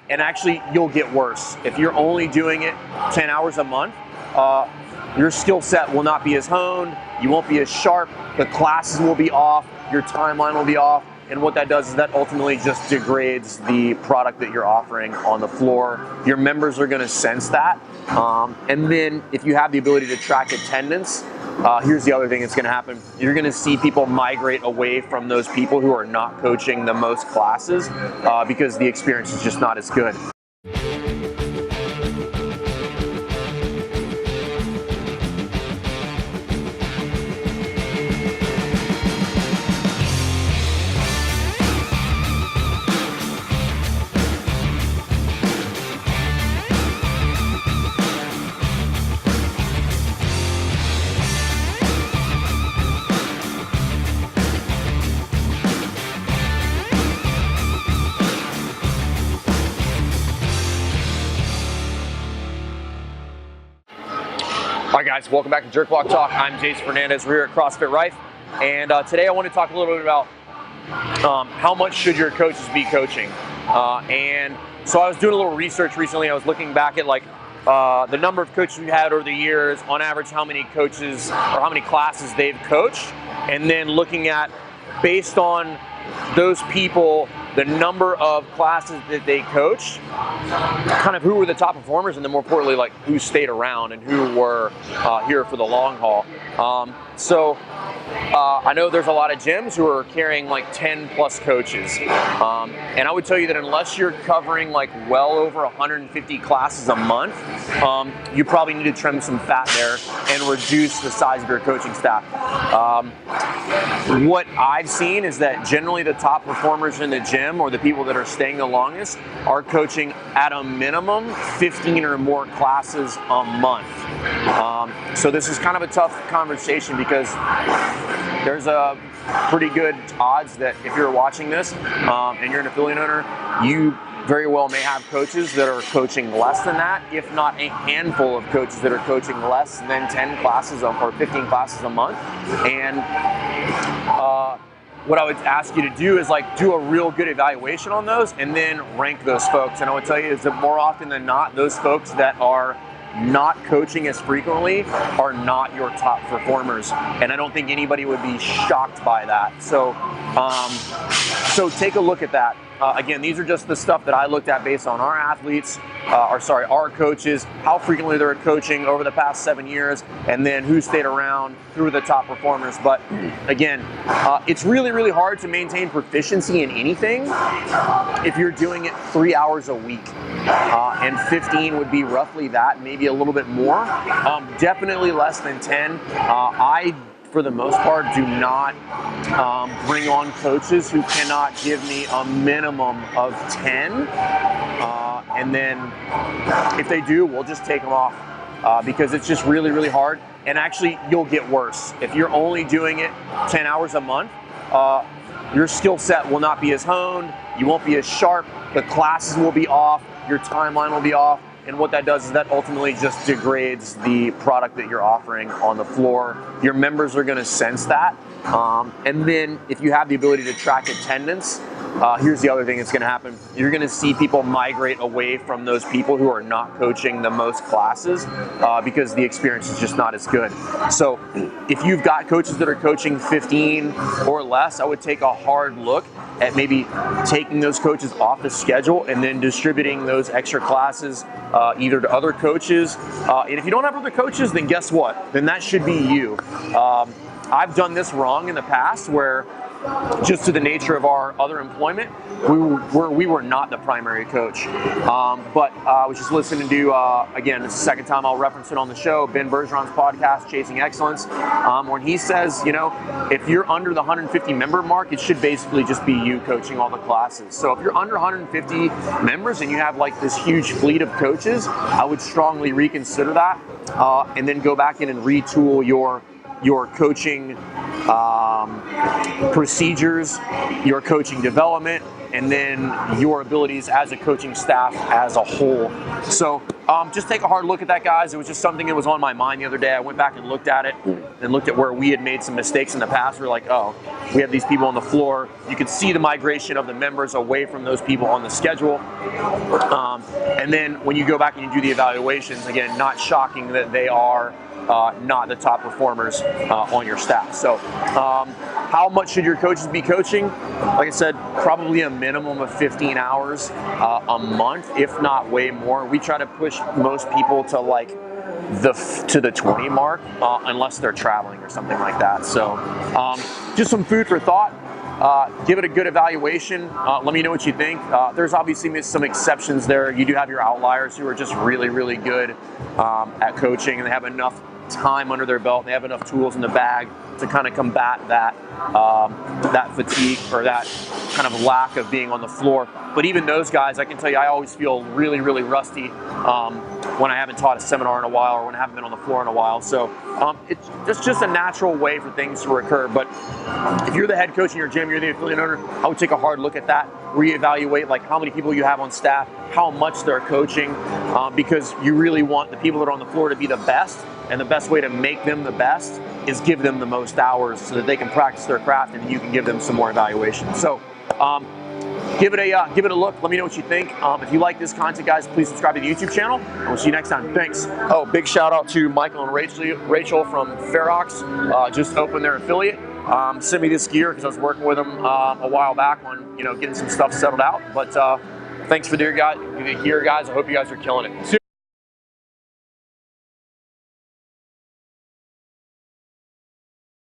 and actually you'll get worse. If you're only doing it 10 hours a month, your skill set will not be as honed, you won't be as sharp, the classes will be off, your timeline will be off, and what that does is that ultimately just degrades the product that you're offering on the floor. Your members are gonna sense that, and then if you have the ability to track attendance, here's the other thing that's gonna happen. You're gonna see people migrate away from those people who are not coaching the most classes because the experience is just not as good. All right, guys, welcome back to Jerk Walk Talk. I'm Jason Fernandez. We're here at Crossfit Rife, and today I want to talk a little bit about how much should your coaches be coaching. And so I was doing a little research recently. I was looking back at the number of coaches we've had over the years, on average how many coaches or how many classes they've coached, and then looking at, based on those people, the number of classes that they coached, kind of who were the top performers, and then more importantly, like who stayed around and who were here for the long haul. I know there's a lot of gyms who are carrying like 10 plus coaches. And I would tell you that unless you're covering like well over 150 classes a month, you probably need to trim some fat there and reduce the size of your coaching staff. What I've seen is that generally the top performers in the gym, or the people that are staying the longest, are coaching at a minimum 15 or more classes a month. So this is kind of a tough conversation because there's a pretty good odds that if you're watching this and you're an affiliate owner, you very well may have coaches that are coaching less than that, if not a handful of coaches that are coaching less than 10 classes or 15 classes a month. And what I would ask you to do is do a real good evaluation on those and then rank those folks. And I would tell you is that more often than not, those folks that are not coaching as frequently are not your top performers, and I don't think anybody would be shocked by that. So take a look at that. Again, these are just the stuff that I looked at based on our athletes, our coaches, how frequently they're coaching over the past 7 years, and then who stayed around, who were the top performers. But again, it's really, really hard to maintain proficiency in anything if you're doing it 3 hours a week. And 15 would be roughly that, maybe a little bit more. Definitely less than 10. I, for the most part, do not bring on coaches who cannot give me a minimum of 10. And then if they do, we'll just take them off because it's just really, really hard. And actually, you'll get worse. If you're only doing it 10 hours a month, your skill set will not be as honed, you won't be as sharp, the classes will be off, your timeline will be off, and what that does is that ultimately just degrades the product that you're offering on the floor. Your members are gonna sense that. And then if you have the ability to track attendance, here's the other thing that's gonna happen. You're gonna see people migrate away from those people who are not coaching the most classes because the experience is just not as good. So if you've got coaches that are coaching 15 or less, I would take a hard look at maybe taking those coaches off the schedule and then distributing those extra classes either to other coaches. And if you don't have other coaches, then guess what? Then that should be you. I've done this wrong in the past where, just to the nature of our other employment, we were not the primary coach. But I was just listening to, again, this is the second time I'll reference it on the show, Ben Bergeron's podcast, Chasing Excellence, when he says, if you're under the 150 member mark, it should basically just be you coaching all the classes. So if you're under 150 members and you have this huge fleet of coaches, I would strongly reconsider that and then go back in and retool your coaching procedures, your coaching development, and then your abilities as a coaching staff as a whole. So just take a hard look at that, guys. It was just something that was on my mind the other day. I went back and looked at it and looked at where we had made some mistakes in the past. We're like, oh, we have these people on the floor. You could see the migration of the members away from those people on the schedule. And then when you go back and you do the evaluations, again, not shocking that they are not the top performers on your staff. So how much should your coaches be coaching? Like I said, probably a minimum of 15 hours a month, if not way more. We try to push most people to like the 20 mark, unless they're traveling or something like that. So just some food for thought. Give it a good evaluation. Let me know what you think. There's obviously some exceptions there. You do have your outliers who are just really, really good at coaching, and they have enough time under their belt. They have enough tools in the bag to kind of combat that that fatigue or that kind of lack of being on the floor. But even those guys, I can tell you, I always feel really, really rusty when I haven't taught a seminar in a while or when I haven't been on the floor in a while. So it's just a natural way for things to recur. But if you're the head coach in your gym, you're the affiliate owner, I would take a hard look at that, reevaluate like how many people you have on staff, how much they're coaching, because you really want the people that are on the floor to be the best. And the best way to make them the best is give them the most hours so that they can practice their craft and you can give them some more evaluation. So give it a look. Let me know what you think. If you like this content, guys, please subscribe to the YouTube channel. And we'll see you next time. Thanks. Oh, big shout out to Michael and Rachel from Ferox. Just opened their affiliate. Sent me this gear because I was working with them a while back on getting some stuff settled out. But thanks for the gear, guys. I hope you guys are killing it.